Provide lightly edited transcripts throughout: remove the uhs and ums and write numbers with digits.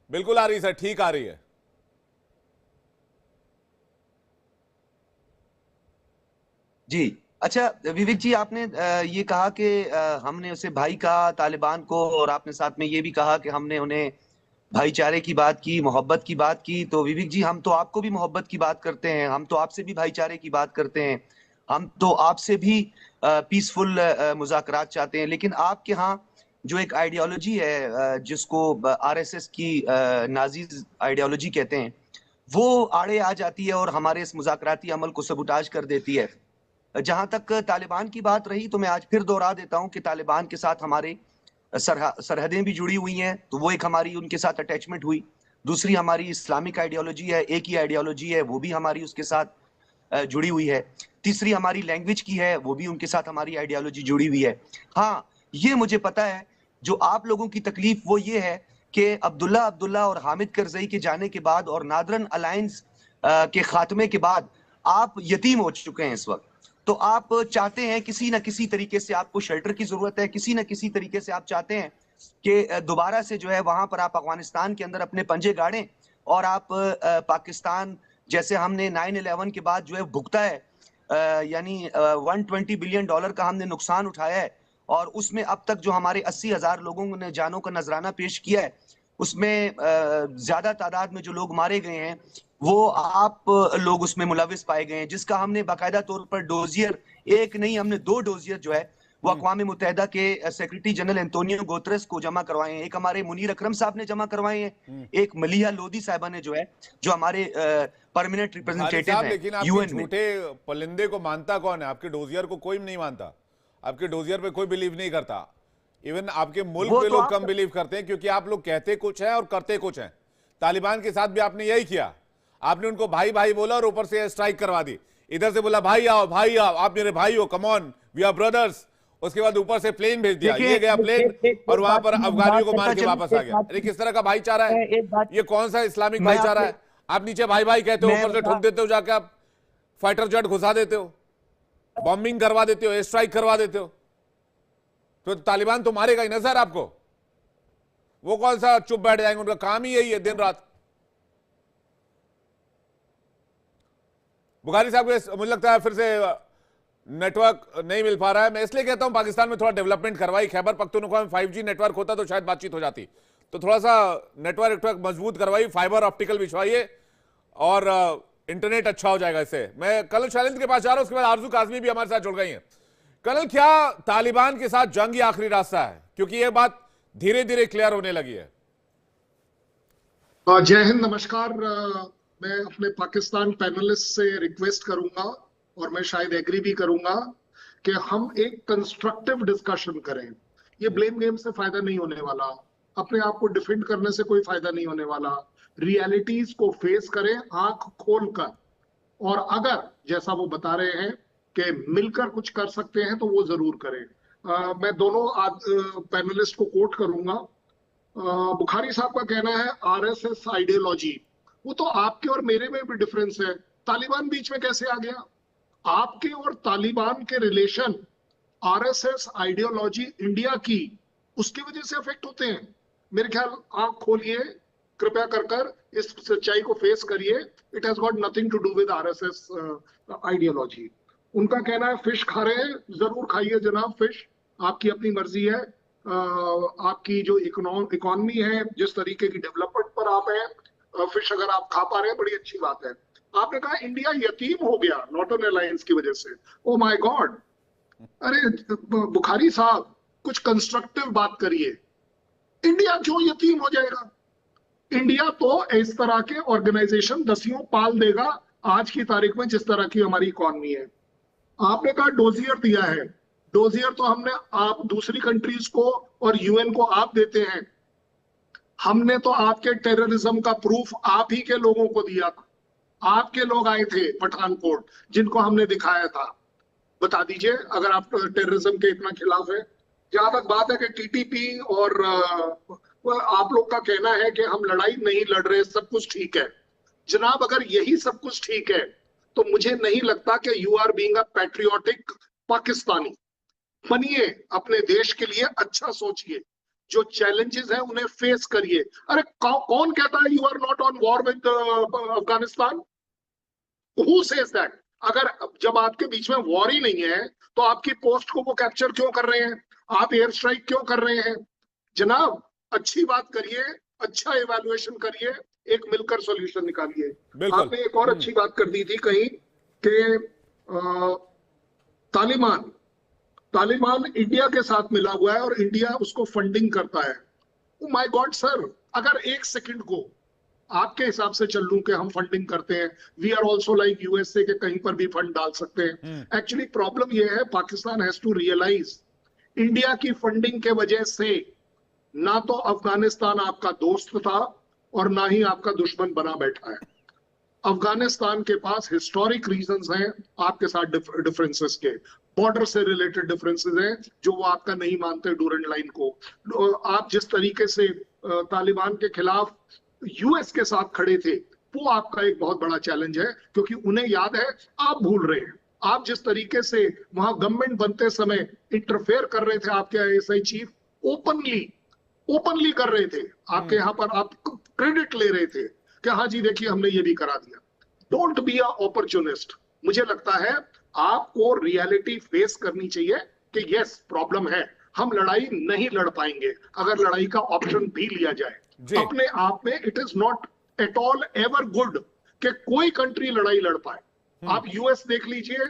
बिल्कुल आ रही सर, ठीक आ रही है। जी। अच्छा विवेक जी, आपने ये कहा कि हमने उसे भाई कहा तालिबान को, और आपने साथ में ये भी कहा कि हमने उन्हें भाईचारे की बात की, मोहब्बत की बात की। तो विवेक जी, हम तो आपको भी मोहब्बत की बात करते हैं, हम तो आपसे भी भाईचारे की बात करते हैं, हम तो आपसे भी पीसफुल मुज़ाकरात चाहते हैं। लेकिन आपके यहाँ जो एक आइडियोलॉजी है, जिसको आरएसएस की नाजीज आइडियोलॉजी कहते हैं, वो आड़े आ जाती है और हमारे इस मुज़ाकराती अमल को सबुटाज कर देती है। जहां तक तालिबान की बात रही, तो मैं आज फिर दोहरा देता हूं कि तालिबान के साथ हमारे सरहदें भी जुड़ी हुई हैं, तो वो एक हमारी उनके साथ अटैचमेंट हुई। दूसरी हमारी इस्लामिक आइडियोलॉजी है, एक ही आइडियोलॉजी है, वो भी हमारी उसके साथ जुड़ी हुई है। तीसरी हमारी लैंग्वेज की है, वो भी उनके साथ हमारी आइडियोलॉजी जुड़ी हुई है। हाँ, ये मुझे पता है, जो आप लोगों की तकलीफ वो ये है कि अब्दुल्ला अब्दुल्ला और हामिद करजई के जाने के बाद और नादरन अलायंस के खात्मे के बाद आप यतीम हो चुके हैं इस वक्त। तो आप चाहते हैं किसी ना किसी तरीके से, आपको शेल्टर की जरूरत है, किसी ना किसी तरीके से आप चाहते हैं कि दोबारा से जो है वहां पर आप अफगानिस्तान के अंदर अपने पंजे गाड़ें, और आप पाकिस्तान जैसे हमने 9/11 के बाद जो है भुगता है, यानी $120 बिलियन का हमने नुकसान उठाया है, और उसमें अब तक जो हमारे 80,000 लोगों ने जानों का नजराना पेश किया है, उसमें ज्यादा तादाद में जो लोग मारे गए हैं, वो आप लोग उसमें मुलविस पाए गए हैं, जिसका हमने बाकायदा तौर पर डोजियर, एक नहीं हमने 2 डोजियर जो है वो अक़वाम मुत्तहिदा के सेक्रेटरी जनरल एंटोनियो गुतरेस को जमा करवाए हैं। एक हमारे मुनीर अकरम साहब ने जमा करवाए हैं, एक मलिहा लोधी साहिबा ने जो है, जो हमारे परमानेंट बुखारी रिप्रेजेंटेटिव साहब, हैं लेकिन आपके यूएन में। झूठे परिंदे को मानता कौन है? आपके डोजियर को कोई नहीं मानता, आपके डोजियर पे कोई बिलीव नहीं करता। इवन आपके मुल्क वो में तो लोग कम आप बिलीव करते हैं, क्योंकि आप लोग कहते कुछ है और करते कुछ है। तालिबान के साथ भी आपने यही किया, आपने उनको भाई भाई बोला और ऊपर से स्ट्राइक करवा दी। इधर से बोला भाई आओ भाई आओ, आप मेरे भाई हो, come on we are brothers. उसके बाद ऊपर से प्लेन भेज दिया, देखिए, ये गया प्लेन और एक वहां बात पर की मैं अफगानियों वजाहत को मार करता के चलूं, वापस आ एक गया। बात अरे किस तरह का भाईचारा है? मैं एक बात ये कौन सा इस्लामिक मैं भाईचारा आपसे है? आप नीचे भाई भाई कहते हो, मैं ऊपर से ठुक बता देते हो, जाके आप फाइटर जेट घुसा देते हो, बॉम्बिंग करवा देते हो, एयर स्ट्राइक करवा देते हो। तो तालिबान तो मारेगा ही ना सर आपको। वो कौन सा चुप बैठ जाएंगे? उनका काम ही यही है दिन रात। बुखारी साहब को मुझे लगता है फिर से नेटवर्क नहीं मिल पा रहा है। मैं इसलिए कहता हूं पाकिस्तान में थोड़ा डेवलपमेंट करवाई, खैबर पख्तूनख्वा में 5G नेटवर्क होता तो शायद बातचीत हो जाती। तो थोड़ा सा नेटवर्क मजबूत करवाई, फाइबर ऑप्टिकल बिछवाइए और इंटरनेट अच्छा हो जाएगा इससे। मैं कर्नल शैलेंद्र के पास जा रहा हूं, उसके बाद आरजू काजमी भी हमारे साथ जुड़ गई हैं। कर्नल, क्या तालिबान के साथ जंग ही आखिरी रास्ता है? क्योंकि यह बात धीरे धीरे क्लियर होने लगी है। जय हिंद, नमस्कार। मैं अपने पाकिस्तान पैनलिस्ट से रिक्वेस्ट करूंगा, और मैं शायद एग्री भी करूंगा, कि हम एक कंस्ट्रक्टिव डिस्कशन करें। ये ब्लेम गेम से फायदा नहीं होने वाला, अपने आप को डिफेंड करने से कोई फायदा नहीं होने वाला। रियलिटीज को फेस करें आंख खोलकर, और अगर जैसा वो बता रहे हैं कि मिलकर कुछ कर सकते हैं, तो वो जरूर करें। मैं दोनों पैनलिस्ट को कोट करूंगा। बुखारी साहब का कहना है आरएसएस आइडियोलॉजी, वो तो आपके और मेरे में भी डिफरेंस है। तालिबान बीच में कैसे आ गया? आपके और तालिबान के रिलेशन आरएसएस आइडियोलॉजी इंडिया की, उसकी वजह से अफेक्ट होते हैं। मेरे ख्याल, आंख खोलिए कृपया कर इस सच्चाई को फेस करिए। It has got nothing to do with RSS ideology. उनका कहना है फिश खा रहे हैं, जरूर खाइए जनाब, फिश आपकी अपनी मर्जी है। आपकी जो इकोनॉमी है, जिस तरीके की डेवलपमेंट पर आप हैं, फिश अगर आप खा पा रहे हैं, बड़ी अच्छी बात है। आपने कहा इंडिया यतीम हो गया नॉर्टर्न अलायंस की वजह से। Oh my God! अरे बुखारी साहब, कुछ कंस्ट्रक्टिव बात करिए। इंडिया क्यों यतीम हो जाएगा? इंडिया तो इस तरह के ऑर्गेनाइजेशन दसियों पाल देगा आज की तारीख में, जिस तरह की हमारी इकोनॉमी है। आपने कहा डोजियर दिया है, डोजियर तो हमने, आप दूसरी कंट्रीज को और यूएन को आप देते हैं। हमने तो आपके टेररिज्म का प्रूफ आप ही के लोगों को दिया था। आपके लोग आए थे पठानकोट, जिनको हमने दिखाया था। बता दीजिए अगर आप टेररिज्म के इतना खिलाफ है। जहां तक बात है कि टीटीपी और आप लोग का कहना है कि हम लड़ाई नहीं लड़ रहे, सब कुछ ठीक है। जनाब, अगर यही सब कुछ ठीक है, तो मुझे नहीं लगता कि you are being a patriotic Pakistani. बनिए, अपने देश के लिए अच्छा सोचिए। जो चैलेंजेस हैं उन्हें फेस करिए। अरे कौन कहता है you are not on war with Afghanistan? Who says that? अगर जब आपके बीच में वॉर ही नहीं है तो आपकी पोस्ट को वो कैप्चर क्यों कर रहे हैं? आप एयर स्ट्राइक क्यों कर रहे हैं? जनाब, अच्छी बात करिए, अच्छा इवैल्यूएशन करिए, एक मिलकर सॉल्यूशन निकालिए। बिल्कुल। आपने एक और अच्छी बात कर दी थी कहीं कि तालिबान इंडिया के साथ मिला हुआ है और इंडिया उसको फंडिंग करता है। ओ माय गॉड सर, अगर एक सेकंड को आपके हिसाब से चल लूं कि हम फंडिंग करते हैं, we are also like USA के कहीं पर भी फंड डाल सकते हैं। एक्चुअली प्रॉब्लम यह है, Pakistan has to realise India की फंडिंग के वजह से ना तो अफगानिस्तान आपका दोस्त था और ना ही आपका दुश्मन बना बैठा है। अफगानिस्तान के पास हिस्टोरिक रीजंस हैं आपके साथ डिफरेंसेस के, बॉर्डर से रिलेटेड डिफरेंसेस हैं जो वो आपका नहीं मानते डूरंड लाइन को। आप जिस तरीके से तालिबान के खिलाफ यूएस के साथ खड़े थे, वो आपका एक बहुत बड़ा चैलेंज है, क्योंकि उन्हें याद है, आप भूल रहे हैं। आप जिस तरीके से वहां गवर्नमेंट बनते समय इंटरफेयर कर रहे थे, आपके आईएसआई चीफ ओपनली कर रहे थे, आपके यहाँ पर आप क्रेडिट ले रहे थे कि हाँ जी देखिए हमने ये भी करा दिया। Don't be a opportunist. मुझे लगता है आपको रियलिटी फेस करनी चाहिए कि यस प्रॉब्लम है, हम लड़ाई नहीं लड़ पाएंगे अगर लड़ाई का ऑप्शन भी लिया जाए। अपने आप में it is not at all ever good कि कोई कंट्री लड़ाई लड़ पाए। आप यूएस देख लीजिए,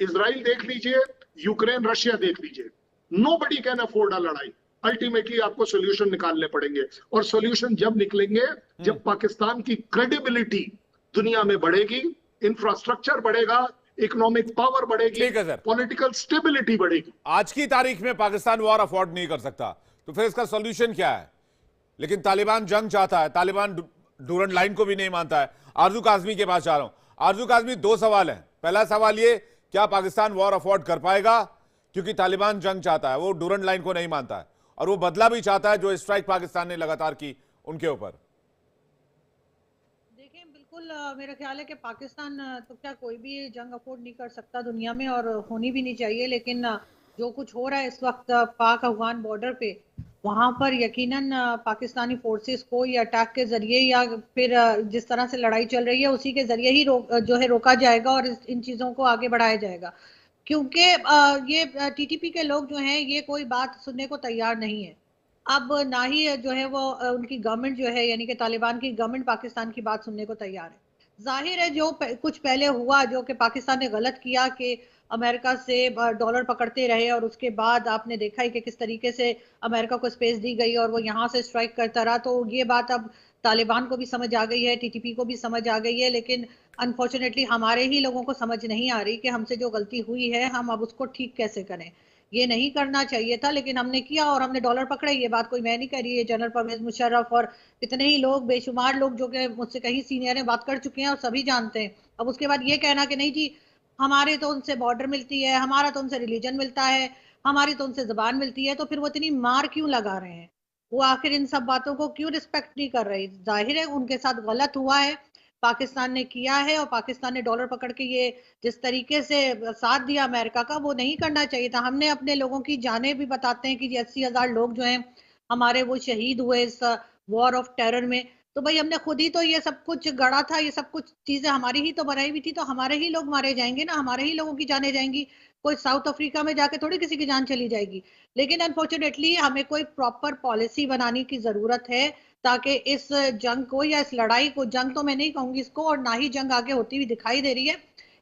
इजराइल देख लीजिए, यूक्रेन रशिया देख लीजिए, नोबडी कैन अफोर्ड अ लड़ाई। अल्टीमेटली आपको सोल्यूशन निकालने पड़ेंगे, और सोल्यूशन जब निकलेंगे जब पाकिस्तान की क्रेडिबिलिटी दुनिया में बढ़ेगी, इंफ्रास्ट्रक्चर बढ़ेगा, इकोनॉमिक पावर बढ़ेगी, पॉलिटिकल स्टेबिलिटी बढ़ेगी। आज की तारीख में पाकिस्तान वॉर अफोर्ड नहीं कर सकता, तो फिर इसका सोल्यूशन क्या है? लेकिन तालिबान जंग चाहता है, तालिबान डूरंड लाइन को भी नहीं मानता है। आरजू काज़मी के पास जा रहा हूं। आरजू काज़मी, दो सवाल हैं। पहला सवाल ये, क्या पाकिस्तान वॉर अफोर्ड कर पाएगा? क्योंकि तालिबान जंग चाहता है, वो डूरंड लाइन को नहीं मानता है, और वो बदला भी चाहता है जो स्ट्राइक पाकिस्तान ने लगातार की उनके ऊपर। देखिए, बिल्कुल मेरा ख्याल है कि पाकिस्तान तो क्या कोई भी जंग अफोर्ड नहीं कर सकता दुनिया में, और होनी भी नहीं चाहिए। लेकिन जो कुछ हो रहा है इस वक्त पाक अफगान बॉर्डर पे, वहां पर यकीनन पाकिस्तानी फोर्सेस को या अटैक के जरिए या फिर जिस तरह से लड़ाई चल रही है उसी के जरिए ही रोका जाएगा और इन चीज़ों को आगे बढ़ाया जाएगा। क्योंकि ये टीटीपी के लोग जो हैं ये कोई बात सुनने को तैयार नहीं है। अब ना ही जो है वो उनकी गवर्नमेंट जो है, यानी कि तालिबान की गवर्नमेंट पाकिस्तान की बात सुनने को तैयार है। जाहिर है जो कुछ पहले हुआ, जो कि पाकिस्तान ने गलत किया कि अमेरिका से डॉलर पकड़ते रहे, और उसके बाद आपने देखा ही कि किस तरीके से अमेरिका को स्पेस दी गई और वो यहाँ से स्ट्राइक करता रहा। तो ये बात अब तालिबान को भी समझ आ गई है, टीटीपी को भी समझ आ गई है, लेकिन अनफॉर्चुनेटली हमारे ही लोगों को समझ नहीं आ रही कि हमसे जो गलती हुई है हम अब उसको ठीक कैसे करें। ये नहीं करना चाहिए था, लेकिन हमने किया और हमने डॉलर पकड़े। ये बात कोई मैं नहीं कह रही है, जनरल परवेज मुशर्रफ और इतने ही लोग, बेशुमार लोग जो कि मुझसे कहीं सीनियर हैं, बात कर चुके हैं और सभी जानते हैं। अब उसके बाद ये कहना कि नहीं जी हमारे तो उनसे बॉर्डर मिलती है, हमारा तो उनसे रिलीजन मिलता है, हमारी तो उनसे जबान मिलती है, तो फिर वो इतनी मार क्यों लगा रहे हैं? वो आखिर इन सब बातों को क्यों रिस्पेक्ट नहीं कर रहे? जाहिर है उनके साथ गलत हुआ है, पाकिस्तान ने किया है, और पाकिस्तान ने डॉलर पकड़ के ये जिस तरीके से साथ दिया अमेरिका का, वो नहीं करना चाहिए था। हमने अपने लोगों की जानें भी बताते हैं कि 80,000 लोग जो हैं हमारे वो शहीद हुए इस वॉर ऑफ टेरर में। तो भाई हमने खुद ही तो ये सब कुछ गढ़ा था, ये सब कुछ चीजें हमारी ही तो बनाई हुई थी, तो हमारे ही लोग मारे जाएंगे ना, हमारे ही लोगों की जानें जाएंगी। कोई साउथ अफ्रीका में जाके थोड़ी किसी की जान चली जाएगी। लेकिन अनफॉर्चुनेटली हमें कोई प्रॉपर पॉलिसी बनाने की जरूरत है ताकि इस जंग को या इस लड़ाई को, जंग तो मैं नहीं कहूंगी इसको, और ना ही जंग आगे होती हुई दिखाई दे रही है।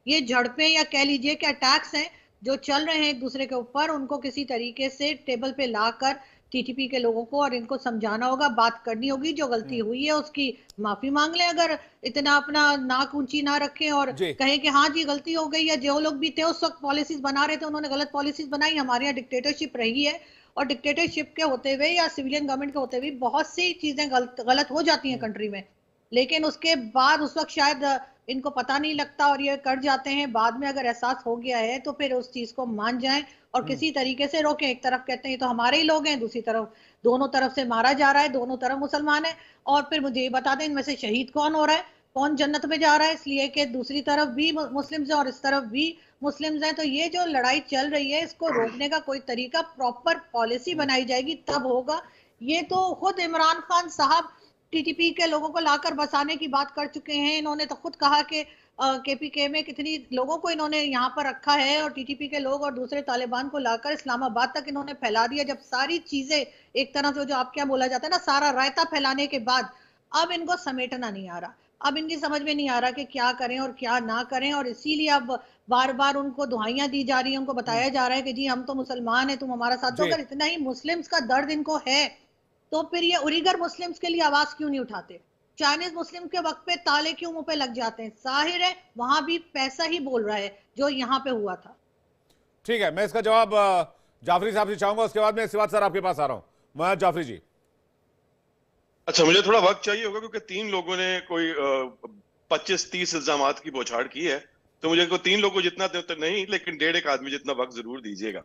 ये झड़पें या कह लीजिए कि अटैक्स हैं जो चल रहे हैं एक दूसरे के ऊपर, उनको किसी तरीके से टेबल पे लाकर टीटीपी के लोगों को और इनको समझाना होगा, बात करनी होगी, जो गलती हुई है उसकी माफी मांग लें। अगर इतना अपना नाक ऊंची ना रखें और कहें कि हाँ जी गलती हो गई, या जो लोग भी थे उस वक्त पॉलिसीज बना रहे थे उन्होंने गलत पॉलिसीज बनाई। हमारे यहाँ डिक्टेटरशिप रही है, और डिक्टेटरशिप के होते हुए या सिविलियन गवर्नमेंट के होते हुए बहुत सी चीजें गलत हो जाती हैं कंट्री में, लेकिन उसके बाद उस वक्त शायद इनको पता नहीं लगता और ये कर जाते हैं। बाद में अगर एहसास हो गया है तो फिर उस चीज को मान जाएं और किसी तरीके से रोकें। एक तरफ कहते हैं तो हमारे ही लोग हैं, दूसरी तरफ दोनों तरफ से मारा जा रहा है, दोनों तरफ मुसलमान है। और फिर मुझे ये बता दें इनमें से शहीद कौन हो रहा है, कौन जन्नत में जा रहा है, इसलिए कि दूसरी तरफ भी मुस्लिम्स हैं और इस तरफ भी मुस्लिम्स हैं। तो ये जो लड़ाई चल रही है इसको रोकने का कोई तरीका, प्रॉपर पॉलिसी बनाई जाएगी, तब होगा। ये तो खुद इमरान खान साहब टीटीपी के लोगों को लाकर बसाने की बात कर चुके हैं। इन्होंने तो खुद कहा कि केपीके में कितनी लोगों को इन्होंने यहाँ पर रखा है और टीटीपी के लोग और दूसरे तालिबान को लाकर इस्लामाबाद तक इन्होंने फैला दिया। जब सारी चीजें एक तरह से, जो आप क्या बोला जाता है ना, सारा रायता फैलाने के बाद अब इनको समेटना नहीं आ रहा, अब इनकी समझ में नहीं आ रहा कि क्या करें और क्या ना करें। और इसीलिए अब बार बार उनको दुहाइयां दी जा रही है, उनको बताया जा रहा है कि जी हम तो मुसलमान हैं, तुम हमारा साथ दो। जी। अगर इतना ही मुस्लिम्स का दर्द इनको है तो फिर ये उइगर मुस्लिम्स के लिए आवाज क्यों नहीं उठाते? चाइनीज मुस्लिम के वक्त पे ताले क्यों मुंह पे लग जाते हैं? जाहिर है वहां भी पैसा ही बोल रहा है जो यहाँ पे हुआ था। ठीक है, मैं इसका जवाब जाफरी साहब से चाहूंगा, उसके बाद मैं सिवात सर आपके पास आ रहा हूं। मैं जाफरी जी। अच्छा, मुझे थोड़ा वक्त चाहिए होगा क्योंकि 3 लोगों ने कोई 25-30 इल्जामात की बौछार की है, तो मुझे को 3 लोगों जितना तो नहीं, लेकिन 1.5 आदमी जितना वक्त जरूर दीजिएगा।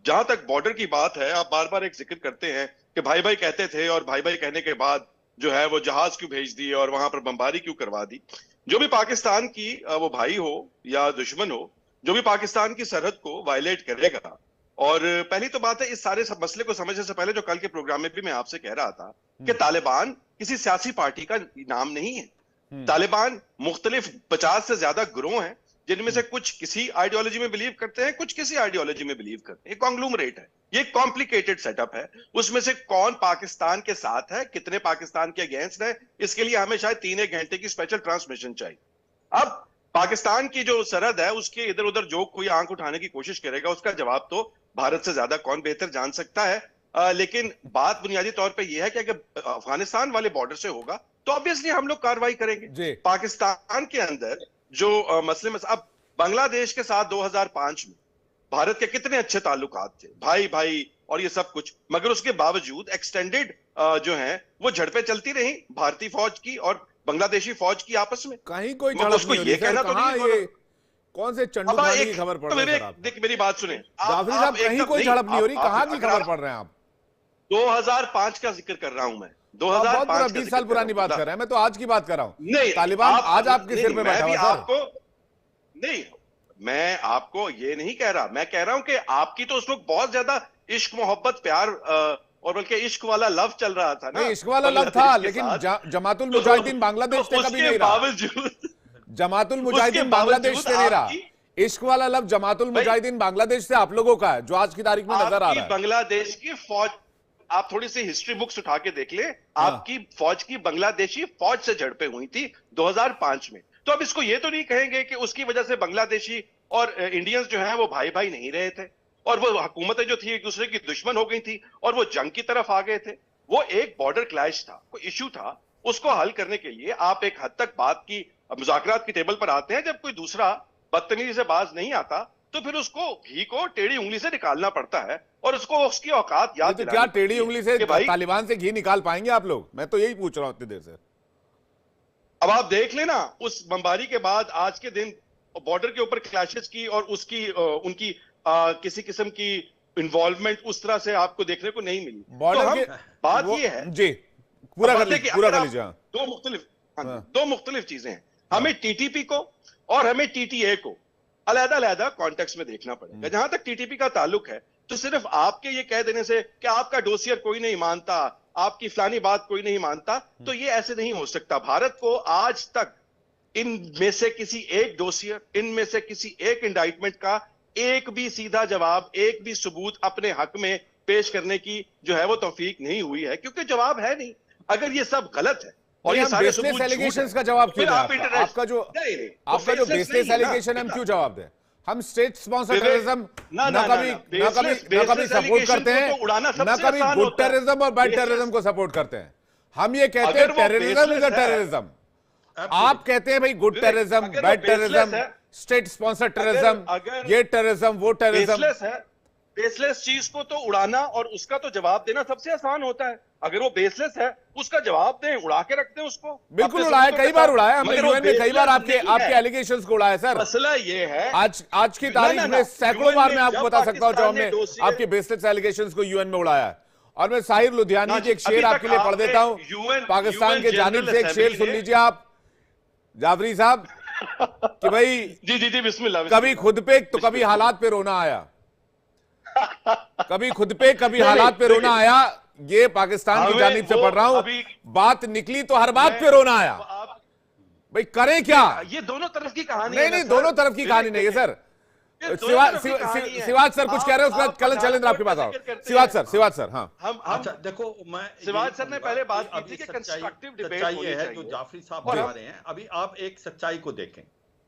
जहां तक बॉर्डर की बात है, आप बार बार एक जिक्र करते हैं कि भाई भाई कहते थे और भाई भाई कहने के बाद जो है वो जहाज क्यों भेज दिए और वहां पर बमबारी क्यों करवा दी। जो भी पाकिस्तान की वो भाई हो या दुश्मन हो, जो भी पाकिस्तान की सरहद को वायलेट करेगा, और पहली तो बात है इस सारे मसले को समझने से पहले जो कल के प्रोग्राम में भी मैं आपसे कह रहा था कि तालिबान किसी सियासी पार्टी का नाम नहीं है। तालिबान मुख्तलिफ 50 से ज्यादा गिरोह हैं, जिनमें से कुछ किसी आइडियोलॉजी में बिलीव करते हैं, कुछ किसी आइडियोलॉजी में बिलीव करते हैं। कॉन्ग्लोमरेट है, ये कॉम्प्लिकेटेड सेटअप है। उसमें से कौन पाकिस्तान के साथ है, कितने पाकिस्तान के अगेंस्ट है, इसके लिए हमें शायद 3-1 घंटे की स्पेशल ट्रांसमिशन चाहिए। अब पाकिस्तान की जो सरहद है उसके इधर उधर जो कोई आंख उठाने की कोशिश करेगा, उसका जवाब तो भारत से ज्यादा कौन बेहतर जान सकता है। लेकिन बात बुनियादी तौर पे यह है कि अगर अफगानिस्तान वाले बॉर्डर से होगा तो ऑब्वियसली हम लोग कार्रवाई करेंगे। पाकिस्तान के अंदर जो मसले में, अब बांग्लादेश के साथ 2005 में भारत के कितने अच्छे ताल्लुकात थे, भाई भाई और ये सब कुछ, मगर उसके बावजूद एक्सटेंडेड जो है वो झड़पें चलती रही भारतीय फौज की और बांग्लादेशी फौज की आपस में। कहीं कोई झड़प नहीं हो रही सर, कहां ये कौन से चंडू खानी की खबर पड़ रही है सर? देख मेरी बात सुने जाफरी साहब, कहीं कोई झड़प नहीं हो रही, कहां की खबर पढ़ रहे हैं आप? 2005 का जिक्र कर रहा हूं मैं, 2005 20 साल पुरानी बात कर रहे हैं, मैं तो आज की बात कर रहा हूं। नहीं, तालिबान आज आपके सिर पे बैठा हुआ सर। नहीं, मैं आपको ये नहीं कह रहा, मैं कह रहा हूं कि आपकी तो उस वक्त बहुत ज्यादा इश्क मोहब्बत प्यार और बल्कि इश्क वाला लव चल रहा था ना। नहीं, इश्क वाला लव था, लेकिन जमातुल मुजाहिदीन बांग्लादेश से कभी नहीं रहा। जमातुल मुजाहिदीन बांग्लादेश से नहीं रहा। इश्क वाला लव जमातुल मुजाहिदीन बांग्लादेश से आप लोगों का है, जो आज की तारीख में नजर आ रहा है। बांग्लादेश की फौज, आप थोड़ी सी हिस्ट्री बुक्स उठा के देख ले, आपकी फौज की बांग्लादेशी फौज से झड़पें हुई थी 2005 में। तो अब इसको ये तो नहीं कहेंगे कि उसकी वजह से बांग्लादेशी और इंडियंस जो है वो भाई भाई नहीं रहे थे और वो हुकूमतें जो थी एक दूसरे की दुश्मन हो गई थी और वो जंग की तरफ आ गए थे। वो एक बॉर्डर क्लैश था, कोई इश्यू था, उसको हल करने के लिए आप एक हद तक बात की मुज़ाकरात की टेबल पर आते हैं। जब कोई दूसरा बदतमीजी से बाज नहीं आता तो फिर उसको घी को टेढ़ी उंगली से निकालना पड़ता है और उसको उसकी औकात याद तो क्या टेढ़ी उंगली से तालिबान से घी निकाल पाएंगे आप लोग? मैं तो यही पूछ रहा हूं इतनी देर से। अब आप देख लेना उस बमबारी के बाद आज के दिन बॉर्डर के ऊपर क्लैशेस की और उसकी उनकी किसी किस्म की इन्वॉल्वमेंट उस तरह से आपको देखने को नहीं मिली। बॉर्डर तो बात ये है जी, पूरा कर लीजिए। दो मुख्तलिफ चीजें हैं, हमें टीटीपी को और हमें टीटीए को अलग-अलग कॉन्टेक्स्ट में देखना पड़ेगा। जहां तक टीटीपी का ताल्लुक है तो सिर्फ आपके ये कह देने से कि आपका डोसियर कोई नहीं मानता, आपकी फलानी बात कोई नहीं मानता, तो ये ऐसे नहीं हो सकता। भारत को आज तक इनमें से किसी एक डोसियर, इनमें से किसी एक इंडाइटमेंट का एक भी सीधा जवाब, एक भी सबूत अपने हक में पेश करने की जो है वो तौफीक नहीं हुई है, क्योंकि जवाब है नहीं। अगर ये सब गलत है और ये सारे सबूत एलिगेशंस का जवाब क्यों दें? आपका जो बेसलेस एलिगेशन हम क्यों जवाब दें? हम स्टेट स्पॉन्सर्ड टेररिज्म ना कभी सपोर्ट करते हैं, ना कभी गुड टेररिज्म और बैड टेररिज्म को सपोर्ट करते हैं। हम ये कहते हैं टेररिज्म इज अ टेररिज्म। आप कहते हैं भाई good terrorism, bad terrorism, state sponsored terrorism, ये टेररिज्म, वो टेररिज्म। बेसलेस चीज को तो उड़ाना और उसका तो जवाब देना सबसे आसान होता है। अगर वो बेसलेस है उसका जवाब दें, उड़ा के रख दें उसको। बिल्कुल उड़ाया, कई बार उड़ाया हमने यूएन में, कई बार आपके एलिगेशंस को उड़ाया सर। मसला ये है आज की तारीख में सैकड़ों बार मैं आपको बता सकता हूं जो हमने आपके बेसलेस एलिगेशंस को यूएन में उड़ाया है। और मैं साहिर लुधियानी की एक शेर आपके लिए पढ़ देता हूं, पाकिस्तान के जानिब से एक शेर सुन लीजिए आप जाफरी साहब, कि भाई जी बिस्मिल्लाह। कभी खुद पे तो कभी हालात पे रोना आया, कभी खुद पे कभी हालात पे रोना आया, ये पाकिस्तान की हमें जानिब से वो पढ़ रहा हूं, अभी बात निकली तो हर बात पे रोना आया। आप भाई करें क्या? ये दोनों तरफ की कहानी नहीं है ना नहीं, सर। दोनों तरफ की कहानी नहीं है सर। ये दोनों तरफ की कहानी है। सिवाज सर कुछ कह रहे हैं, उसके बाद आप कल चैलेंज आपके पास आओ। जिक्र करते सिवाज हैं। सर, हाँ। हम अच्छा देखो, मैं सिवाज यही सर ने कहूंगा पहले बात कि की थी कि अभी कंस्ट्रक्टिव डिबेट सच्चाई होनी ये है चाहिए। जो जाफरी साहब और बता रहे हैं। अभी आप एक सच्चाई को देखें,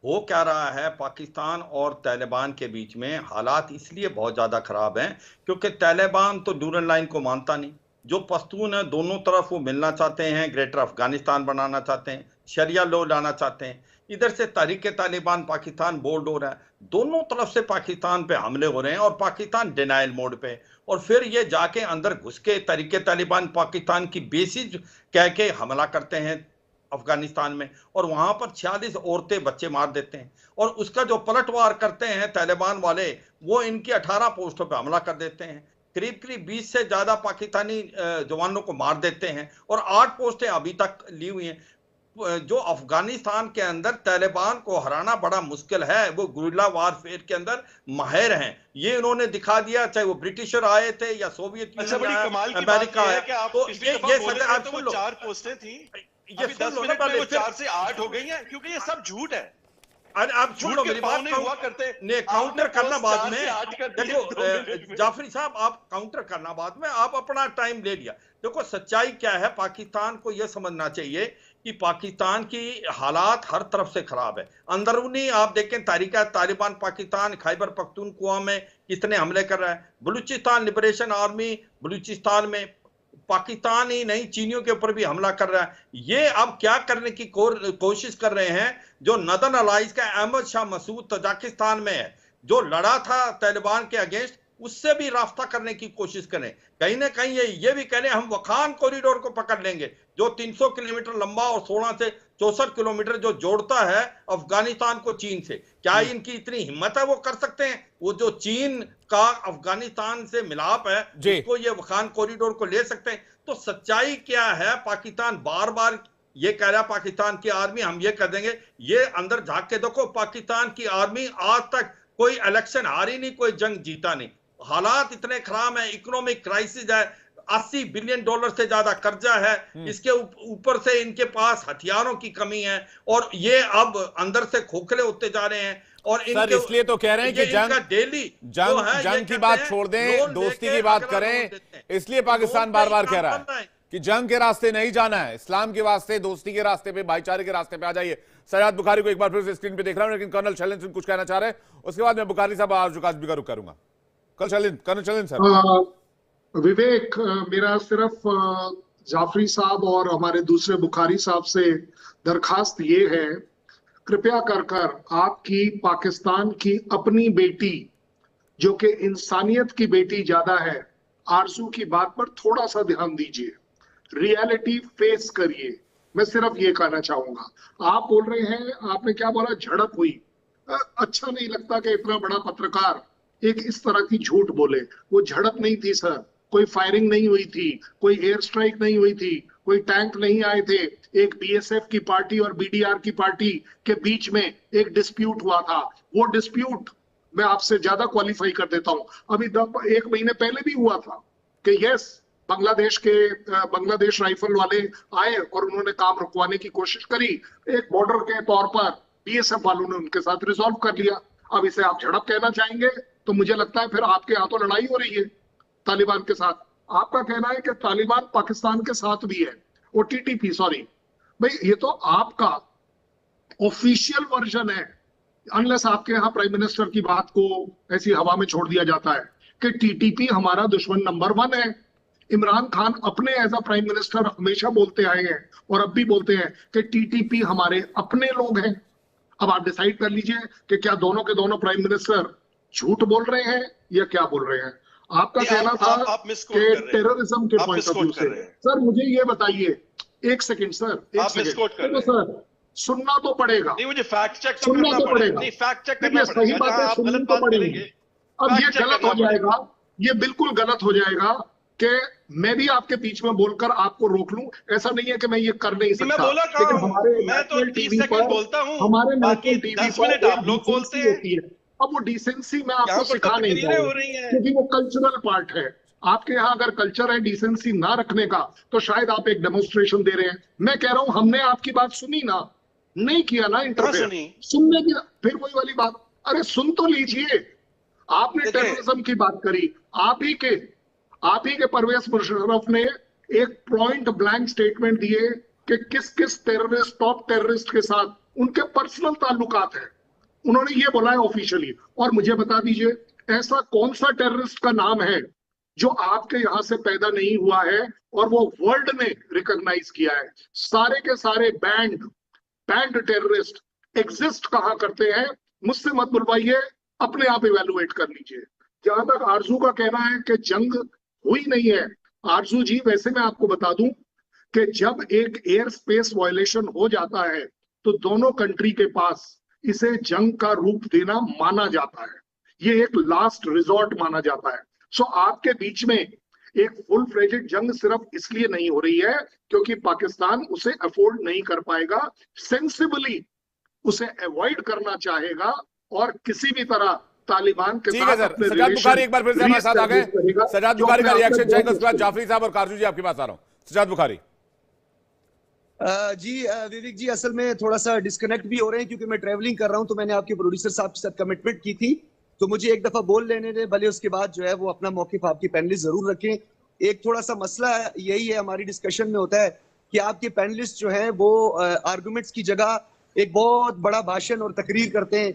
हो क्या रहा है पाकिस्तान और तालिबान के बीच में। हालात इसलिए बहुत ज्यादा खराब हैं क्योंकि तालिबान तो डूरन लाइन को मानता नहीं। जो पश्तून है दोनों तरफ वो मिलना चाहते हैं, ग्रेटर अफगानिस्तान बनाना चाहते हैं, शरिया लॉ लाना चाहते हैं। इधर से तहरीक तालिबान पाकिस्तान बोल्ड हो रहा है, दोनों तरफ से पाकिस्तान पे हमले हो रहे हैं और पाकिस्तान डिनाइल मोड पे। और फिर ये जाके अंदर घुस के तहरीक तालिबान पाकिस्तान की बेसिस कह के हमला करते हैं अफगानिस्तान में, और वहां पर 46 औरतें बच्चे मार देते हैं। और उसका जो पलटवार करते हैं तालिबान वाले, वो इनकी 18 पोस्टों पे हमला कर देते हैं। करीब करीब 20 से ज्यादा पाकिस्तानी जवानों को मार देते हैं और 8 पोस्टें अभी तक ली हुई हैं। जो अफगानिस्तान के अंदर तालिबान को हराना बड़ा मुश्किल है, वो गुरिल्ला वारफेयर के अंदर माहिर हैं। ये इन्होंने दिखा दिया, चाहे वो ब्रिटिशर आए थे या सोवियत अच्छा, बड़ी यूनियन कमाल की बात अमेरिका यह है है। कि आप तो पिछली ये दफा बोले सच थे आप तो सुन वो लो, 4 पोस्टें थी, ये अभी सुन 10 लो ना मिनट में पहले, वो फिर 4 से 8 हो गई हैं, क्योंकि ये सब झूठ है। अरे आप सुन झूठ लो के मेरी पाँव बात, नहीं हुआ करते। ने काउंटर आपने करना पोस्ट बाद 4 में। से 8 कर दिए देखो 2 मिनट में। जाफरी साहब, आप काउंटर करना बाद में, आप अपना टाइम ले लिया। देखो सच्चाई क्या है, पाकिस्तान को यह समझना चाहिए कि पाकिस्तान की हालात हर तरफ से खराब है। अंदरूनी आप देखें, तहरीक तालिबान पाकिस्तान खैबर पख्तूनख्वा में कितने हमले कर रहा है। बलूचिस्तान लिबरेशन आर्मी बलूचिस्तान में पाकिस्तान ही नहीं चीनियों के ऊपर भी हमला कर रहा है। ये अब क्या करने की कोशिश कर रहे हैं, जो नदन अलाइज का अहमद शाह मसूद तजाकिस्तान में है, जो लड़ा था तालिबान के अगेंस्ट, उससे भी रास्ता करने की कोशिश करें। कहीं ना कहीं ये भी कह रहे हैं हम वखान कॉरिडोर को पकड़ लेंगे, जो 300 किलोमीटर लंबा और 16 से 64 किलोमीटर जो जोड़ता है अफगानिस्तान को चीन से। क्या इनकी इतनी हिम्मत है वो कर सकते हैं? वो जो चीन का अफगानिस्तान से मिलाप है, उसको ये वखान कॉरिडोर को ले सकते हैं। तो सच्चाई क्या है, पाकिस्तान बार बार ये कह रहा है पाकिस्तान की आर्मी हम ये कर देंगे। ये अंदर झांक के देखो, पाकिस्तान की आर्मी आज तक कोई इलेक्शन हारी नहीं, कोई जंग जीता नहीं। हालात इतने खराब है, इकोनॉमिक क्राइसिस है, $80 बिलियन से ज्यादा कर्जा है, इसके ऊपर से इनके पास हथियारों की कमी है, और ये अब अंदर से खोखले होते जा रहे हैं। और सर इसलिए तो कह रहे हैं कि जंग की बात छोड़ दें, दोस्ती की बात करें। इसलिए पाकिस्तान बार बार कह रहा है कि जंग के रास्ते नहीं जाना है, इस्लाम के वास्ते, दोस्ती के रास्ते पे, भाईचारे के रास्ते पे आ जाइए। सजाद बुखारी को एक बार फिर से स्क्रीन पे देख रहा हूं, लेकिन कर्नल शैलेंद्र सिंह कुछ कहना चाह रहे हैं, उसके बाद मैं बुखारी साहब आजुकाज भी रुक करूंगा। Colonel Shailendra sir. विवेक, मेरा सिर्फ जाफरी साहब और हमारे दूसरे बुखारी साहब से दरखास्त ये है, कृपया कर आपकी पाकिस्तान की अपनी बेटी, जो कि इंसानियत की बेटी ज्यादा है, आरजू की बात पर थोड़ा सा ध्यान दीजिए, रियलिटी फेस करिए। मैं सिर्फ ये कहना चाहूंगा। आप बोल रहे हैं, आपने क्या बोला, झड़प हुई। अच्छा नहीं लगता कि इतना बड़ा पत्रकार एक इस तरह की झूठ बोले। वो झड़प नहीं थी सर, कोई फायरिंग नहीं हुई थी, कोई एयर स्ट्राइक नहीं हुई थी, कोई टैंक नहीं आए थे। एक बीएसएफ की पार्टी और बीडीआर की पार्टी के बीच में एक डिस्प्यूट हुआ था। वो डिस्प्यूट मैं आपसे ज्यादा क्वालिफाई कर देता हूं, अभी 1 महीने पहले भी हुआ था कि यस, बांग्लादेश राइफल वाले आए और उन्होंने काम रुकवाने की कोशिश करी। एक बॉर्डर के तौर पर बीएसएफ वालों ने उनके साथ रिजॉल्व कर लिया। अब इसे आप झड़प कहना चाहेंगे तो मुझे लगता है फिर आपके हाथों लड़ाई हो रही है तालिबान के साथ। आपका कहना है कि तालिबान पाकिस्तान के साथ भी है, वो टीटीपी, सॉरी भाई, ये तो आपका ऑफिशियल वर्जन है, अनलेस आपके यहाँ प्राइम मिनिस्टर की बात को ऐसी हवा में छोड़ दिया जाता है कि टीटीपी हमारा दुश्मन नंबर 1 है। इमरान खान अपने एज अ प्राइम मिनिस्टर हमेशा बोलते आए हैं और अब भी बोलते हैं कि टीटीपी हमारे अपने लोग हैं। अब आप डिसाइड कर लीजिए कि क्या दोनों के दोनों प्राइम मिनिस्टर झूठ बोल रहे हैं या क्या बोल रहे हैं। आपका कहना था कि टेररिज्म के पॉइंट ऑफ व्यू से। सर मुझे ये बताइए, एक सेकंड सर, एक सेकंड, तो सर सुनना तो पड़ेगा, नहीं मुझे फैक्ट चेक सुनना तो पड़ेगा, नहीं फैक्ट चेक करना सही बात है, सुननी तो पड़ेगी। अब ये गलत हो जाएगा, ये बिल्कुल गलत हो जाएगा कि मैं भी आपके बीच में बोलकर आपको रोक लूं। ऐसा नहीं है कि मैं ये कर नहीं सकता, मैं बोला लेकिन हमारे मैं तो 30 सेकंड बोलता हूं, हमारे बाकी नेशनल टीवी 10 मिनट आप लोग बोलते हैं। अब वो डिसेंसी मैं आपको सिखा नहीं हो पाऊंगा रही है, क्योंकि वो कल्चरल पार्ट है। आपके यहाँ अगर कल्चर है डिसेंसी ना रखने का, तो शायद आप एक डेमोन्स्ट्रेशन दे रहे हैं। मैं कह रहा हूं हमने आपकी बात सुनी ना, नहीं किया ना इंटरफेयर, सुनी? सुनने की फिर वही वाली बात, अरे सुन तो लीजिए। आपने देखिए- टेररिज्म की बात करी, आप ही के परवेज मुशर्रफ ने एक पॉइंट ब्लैंक स्टेटमेंट दिए कि किस किस टेररिस्ट, टॉप टेररिस्ट के साथ उनके पर्सनल ताल्लुकात है, उन्होंने ये बोला है ऑफिशियली। और मुझे बता दीजिए ऐसा कौन सा टेररिस्ट का नाम है जो आपके यहां से पैदा नहीं हुआ है और वो वर्ल्ड ने रिकॉग्नाइज किया है। सारे के सारे बैंड टेररिस्ट एग्जिस्ट कहां करते हैं, मुझसे मत बुलवाइए, अपने आप इवेलुएट कर लीजिए। जहां तक आरजू का कहना है कि जंग हुई नहीं है, आरजू जी वैसे मैं आपको बता दूं कि जब एक एयर स्पेस वायलेशन हो जाता है तो दोनों कंट्री के पास इसे जंग का रूप देना माना जाता है, ये एक लास्ट रिजॉर्ट माना जाता है। सो आपके बीच में एक फुल फ्लेजेड जंग सिर्फ इसलिए नहीं हो रही है क्योंकि पाकिस्तान उसे अफोर्ड नहीं कर पाएगा, सेंसिबली उसे अवॉइड करना चाहेगा और किसी भी तरह तालिबान के ठीक है साथ सर। अपने सजाद बुखारी एक बार फिर से हमारे साथ आ गए। करेगा। सजाद बुखारी का रिएक्शन चाहिए, उसके बाद जाफरी साहब और कारजू जी आपके पास आ रहा हूं। सजाद बुखारी। जी विवेक जी, असल में थोड़ा सा डिस्कनेक्ट भी हो रहे हैं क्योंकि मैं ट्रैवलिंग कर रहा हूं, तो मैंने आपके प्रोड्यूसर साहब के साथ कमिटमेंट की थी, तो मुझे एक दफा बोल लेने दें, भले उसके बाद जो है वो अपना मौकिफ आपकी पैनलिस्ट जरूर रखें। एक थोड़ा सा मसला यही है हमारी डिस्कशन में होता है कि आपके पैनलिस्ट जो है वो आर्गुमेंट्स की जगह एक बहुत बड़ा भाषण और तकरीर करते हैं